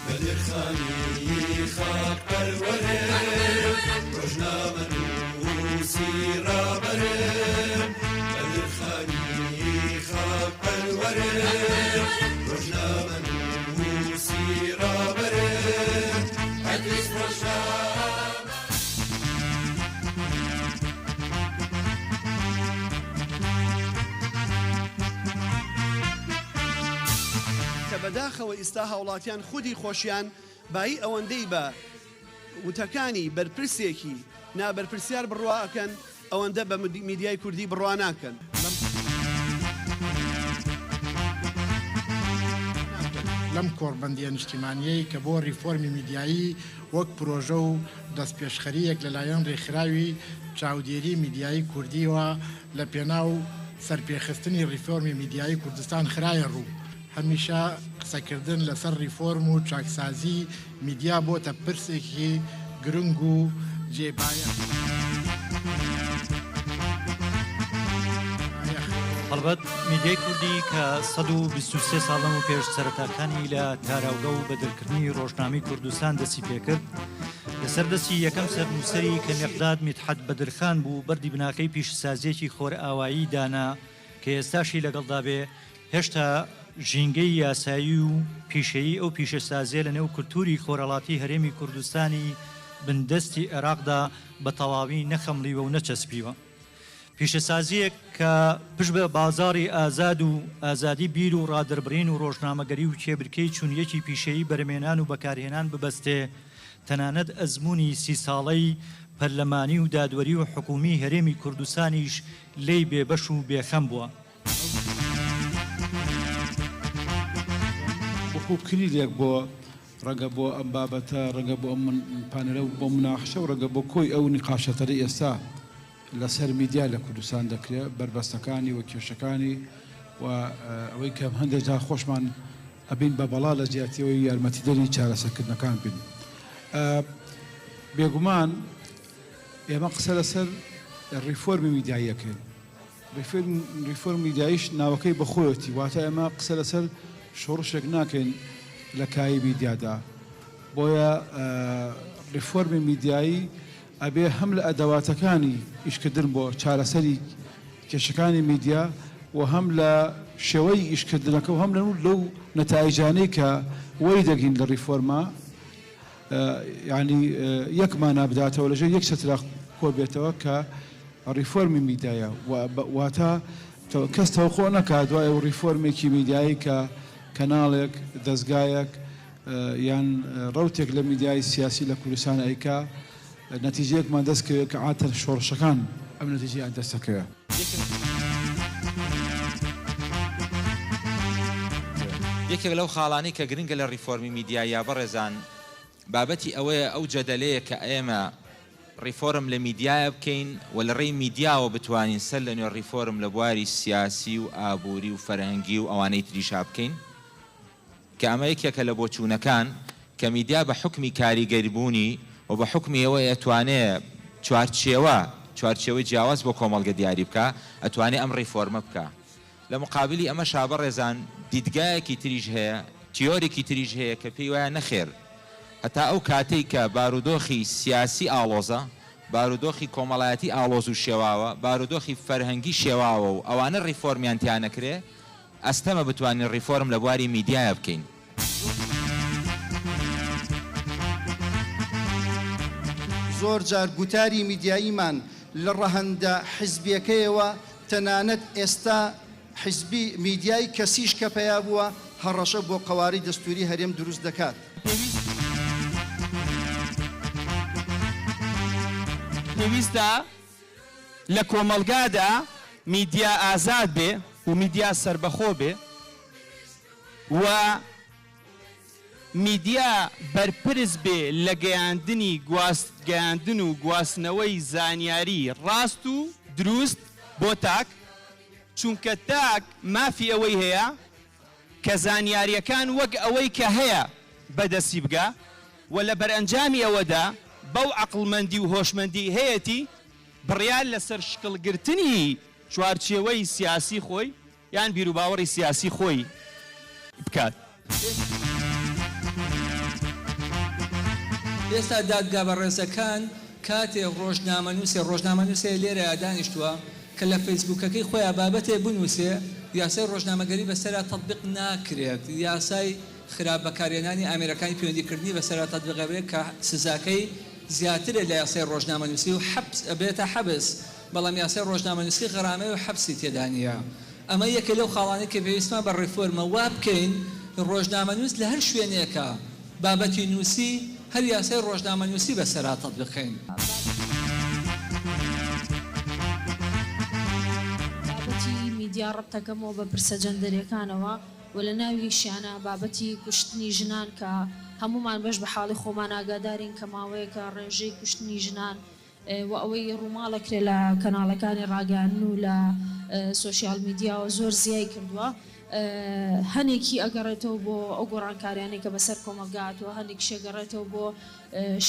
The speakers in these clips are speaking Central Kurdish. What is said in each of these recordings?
بدرخانی خاک پرورم روزنامه نووسی را برم بدرخانی خاک پرورم روزنامه نووسی را برم حدیث روشن بەداخەوە ئێستا هاوڵاتیان خودی خۆشیان بای ئەوەندەی بە وتەکانی بەرپرسێکی نابەرپرسیار بڕواکەن ئەوەندە بە میدیای کوردی بڕوا ناکەن. لەم کۆڕبەندیە نیشتیمانیەی کە بۆ ریفۆرمی میدیایی وەک پرۆژە و دەستپێشخەریەک لەلایەن ڕێکخراوی چاودێری میدیایی کوردیەوە لە پێناو سەرپێخستنی ریفۆرمی میدیایی کوردستان خرایە ڕوو. هەمیشە قسەکردن لەسەر ریفۆرم و چاکسازی میدیا بۆتە پرسێکی گرنگ و جێبایە. هەڵبەت میدیای کوردی کە 123 ساڵەم و پێش سەرەتاکانی لە تاراوگە و بەدرکردنی ڕۆژنامەی کوردستان دەستی پێکرد لەسەر دەستی یەکەم سەرنووسەری کە مێقداد میدحەت بەدرخان بوو بەردی بناکەی پیشەسازیەکی خۆرئاوایی دانا کە ئێستاشی لەگەڵدا بێ هێشتا ژینگەی یاسایی و پیشەیی ئەو پیشەسازیە لە نێو کولتوری خۆرەڵاتی هەرێمی کوردستانی بندەستی عێراقدا بە تەواوی نەخەمڵیوە و نەچەسپیوە. پیشەسازیەک کە پشت بە بازاری ئازاد و ئازادی بیر و ڕادربڕین و ڕۆژنامەگەری و کێبرکەی چونیەکی پیشەیی بەرمێنان و بەکارهێنان ببەستێ تەنانەت ئەزمموی 30 ساڵەی پەرلەمانی و دادوەری و حکومی هەرێمی کوردستانیش لێی بێبەش و بێخەم بووە. وەکو کلیلێک بۆ ڕەنگە بۆ ئەم بابەتە ڕەنگە بۆ ئەم پانەرە و بۆ مناقشە و ڕەنگە بۆ کۆی ئەو نیقاشەتەرەی ئێستا لەسەر میدیا لە کوردستان دەکرێت بربەستەکانی و کێشەکانی و ئەوەی کە هەندێک جار خۆشمان ئەبین بە بەڵا لە جیاتیەوەی یارمەتیدەری چارەسەرکردنەکان بین. بێگومان ئێمە قسە لەسەر ریفۆرمی میدیاییەکەین. ریفۆرم میدیاییش ناوەکەی بەخۆیەتی واتە ئێمە قسە لەسەر شۆڕشێک ناکەین لە کایی میدیادا. بۆیە ریفۆرمی میدیایی ئەبێ هەم لە ئەدەواتەکانی ئیشکردن بۆ چارەسەری کێشەکانی میدیا و هەم لە شێوەی ئیشکردنەکە و هەم لەو نەتایجانەی کە وەی دەگین لە ریفۆرما یعنی یەکمان نابداتەوە لەژێر یەک چەترا کۆ بێتەوە کە ریفۆرمی میدیایە واتە کەس تەوقع نەکات دوای ئەو ریفۆرمێکی میدیایی کە کەناڵێک دەستگایەک یان ڕوتێک لە میدیای سیاسی لە کوردستان ئەیکا نەتیجەیەکمان دەست کرد کە عاتە شۆڕشەکان ئەم نەتیجەیان دەستەکەوە. یەکێک لەو خاڵانی کە گرنگە لە ریفۆرمی میدیایە بەڕێزان بابەتی ئەوەیە ئەو جەدەلەیە کە ئێمە ریفۆرم لە میدیایە بکەین و لە ڕێی میدیاوە بتوانین سەر لە نوێ ریفۆرم لە بواری سیاسی و ئابووری و فەرهەنگی و ئەوانەی تریشا بکەین کە ئەمە یەکێکە لە بۆچوونەکان کە میدیا بە حکمی کاریگەریبوونی و بە حکمی ئەوە ئەتوانێت چوارچێوەی جیاواز بۆ کۆمەڵگە دیاری بکە ئەتوانێت ئەم ریفۆرمە بکە. لە مقابلی ئەمە شابە ڕێزان دیدگایەکی تریش هەیە تیۆرێکی تریش هەیە کە پێی وایە نەخێر هەتا ئەو کاتەی کە بارودۆخی سیاسی ئاڵۆزە بارودۆخی کۆمەڵایەتی ئاڵۆز و شێواوە بارودۆخی فەرهەنگی شێواوە و ئەوانە ریفۆرمیان تیان نەکرێ ئەستەمە بتوانین ریفۆرم لە بواری میدیایە بکەین. زۆر جار گوتاری میدیاییمان لە ڕەهەندە حیزبیەکەیەوە تەنانەت ئێستا حیزبی میدیای کەسیش کە پیا بووە هەڕەشە بۆ قەواری دەستوری هەرێم دروست دەکات. پێویستە لە کۆمەلگادا میدیا ئازاد بێ و میدیا سربەخۆ بێ و میدیا بەرپرس بێ لە گەیاندن و گواستنەوەی زانیاری ڕاست و دروست بۆ تاک چونکە تاک مافی ئەوەی هەیە کە زانیاریەکان وەک ئەوەی کە هەیە بەدەستی بگا و لە بەرئەنجامی ئەوەدا بەو عەقڵمەندی و هۆشمەندی هەیەتی بڕیار لەسەر شکڵگرتنی چوارچێوەی سیاسی خۆی یان بیرروباوەڕی سیاسی خۆی بکات. ئێستا دادگا بە ڕێزەکان کاتێک ڕۆژنامەنووسێ لێرە دانیشتووە کە لە فەیسبوکەکەی خۆیان بابەتێ بنووسێ یاسای ڕۆژنامەگەری بەسەرا تەطبیق ناکرێت یاسای خراپ بەکارهێنانی ئامێرەکانی پەیوەندیکردنی بەسەرا تەطبیقەبرێت کە سزاکەی زیاترە لە یاسای ڕۆژنامەنووسی و حەبس ئەبێتە حەبس بەڵام یاسای ڕۆژنامەنووسی غەرامەی و حەبسی تێدا نییە ئەمە یەکە لەو خاڵانەی کە پێویستمان بە ڕیفۆرمە وا بکەین ڕۆژنامەنووس لە هەر شوێنێکە بابەتی نووسی هەر یاسای ڕۆژنامەنووسی بەسەرا تەطبیقین میدیا ڕەبتەکەمەوە بە پرسە جەندەریەکانەوە و لە ناوی شیانە بابەتی کوشتنی ژنان کە هەمومان بەش بە حاڵی خۆمان ئاگادارین کە ماوەیەکە ڕێژەی کوشتنی ژنان و ئەوەی ڕووماڵەکرێ لە کەناڵەکانی ڕاگەاندن و لە سۆشیال میدیاوە زۆر زیای کردووە هەنێکی ئەگەڕێتەوە بۆ ئەو گۆڕانکاریانەی کە بەسەر کۆمەلگاتوە هەندێکی شێگەڕێتەوە بۆ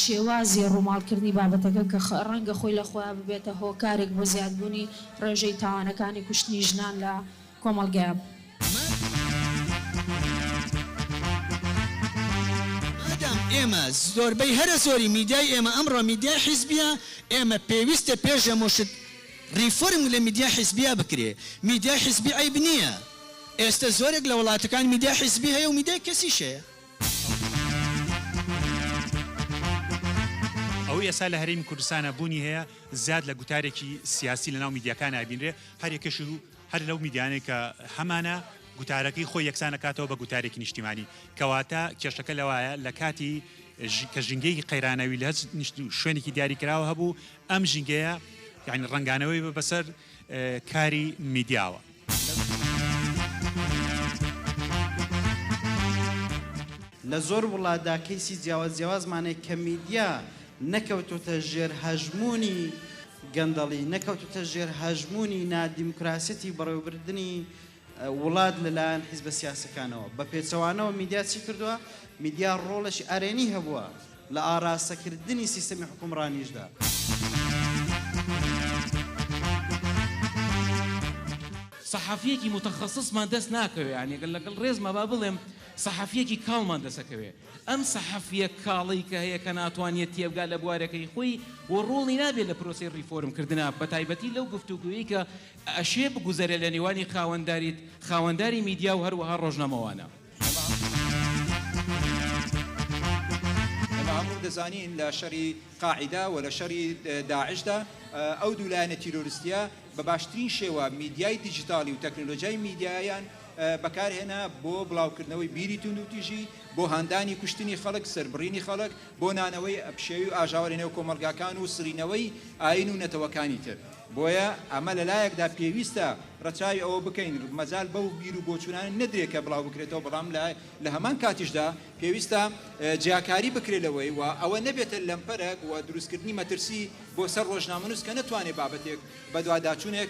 شێوازی ڕووماڵکردنی بابەتەکە کە ڕەنگە خۆی لە خۆیان ببێتە هۆکارێک بۆ زیادبوونی ڕێژەی تاوانەکانی کوشتنی ژنان لە کۆمەلگایە. ئێمە زۆربەی هەرە زۆری میدیای ئێمە ئەمڕۆ میدیای حیزبیە ئێمە پێویستە پێش ئەمەشت ریفۆرم لە میدیا حیزبیە بکرێ میدیای حیزبی عیب نییە ئێستا زۆرێک لە وڵاتەکان میدیا حیزبی هەیە و میدیای کەسیشەیە ئەو ئێستا لە هەرێمی کوردستانە بوونی هەیە زیاد لە گوتارێکی سیاسی لەناو میدیاکان ئابینرێ هەر یەکەش هەر لەو میدیانەی کە هەمانە گوتارەکەی خۆی یەکسانە کاتەوە بە گوتارێکی نیشتیمانی کەواتە کێشەکە لەوایە لە کاتی کە ژینگەی قەیرانەوی لە شوێنێکی دیاری کراوە هەبوو ئەم ژینگەیە یعنی ڕنگانەوەی بەسەر کاری میدیاوە. لە زۆر وڵاتدا کەیسی جیاوازمانێک کە میدیا نەکەوتوتە ژێر هەژمونی گەندەڵی نەکەوتوتە ژێر هەژمونی نادیموکراسەتی بەڕێوەبردننی وڵات لەلایەن حیزبە سیاسەکانەوە بە پێچەوانەوە میدیا چی کردووە؟ میدیا ڕۆڵەشی ئارێنی هەبووە لە ئاراستەکردنی سیستەمی حکومڕانیشدا. سەحافیەکی متخصصمان دەست ناکەوێ یعنی لەگەڵ ڕێزمە با بڵێم سەحافیەکی کاڵمان دەسەکەوێ ئەم سەحافیە کاڵی کە هەیە کە ناتوانێت تێبگا لە بوارەکەی خۆی و ڕۆڵی نابێت لە پرۆسی ریفۆرمکردنا بە تایبەتی لەو گفتوگویی کە ئەشێ بگوزەرە لە نێوانی خاوەنداری میدیا و هەروەها ڕۆژنامەوانە. هەموو دەزانین لە شەری قاعیدا و لە شەری داعشدا ئەو دوولایەنە تیرۆریستیە بە باشترین شێوە میدیای دیجیتالی و تەکنۆلۆژیای میدیایان بەکارهێنا بۆ بڵاوکردنەوەی بیری تونند و تیژی بۆ هاندانی کوشتنی خەڵک سربڕینی خەڵک بۆ نانەوەی ئەپشێوی و ئاژاوەرێنەوە کۆمەلگاکان و سرینەوەی ئاین و نەتەوەکانی تر بۆیە ئەمە لەلایەکدا پێویستە ڕەچاوی ئەوە بکەین مەجال بەو بیر و بۆچوونان نەدرێت کە بڵاو بکرێتەوە بەڵام لە هەمان کاتیشدا پێویستە جیاکاری بکرێتەوەی و ئەوە نەبێتە لەمپەرێک و دروستکردنی مەترسی بۆ سەر ڕۆژنامەنووس کە نەتوانێت بابەتێک بە دوواداچوونێک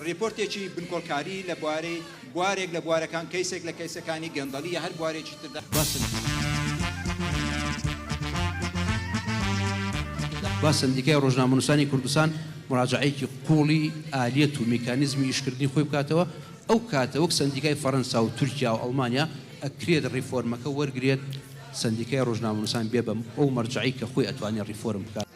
ریپۆرتێکی بنکۆڵکاری لە بوارێک لە بوارەکان کەیسێک لە کەیسەکانی گەندەڵی یا هەر بوارێکی تردا با سندیکای ڕۆژنامەنووسانی کوردستان مراجعەیەکی قوڵی ئالیەت و میکانیزمی ئیشکردنی خۆی بکاتەوە ئەو کاتە وەک سندیکای فەڕەنسا و تورکیا و ئەڵمانیا ئەکرێت ریفۆرمەکە وەرگرێت سندیکای ڕۆژنامەنووسان بێ بە ئەو مەرجعی کە خۆی ئەتوانێت ریفۆرم بکات.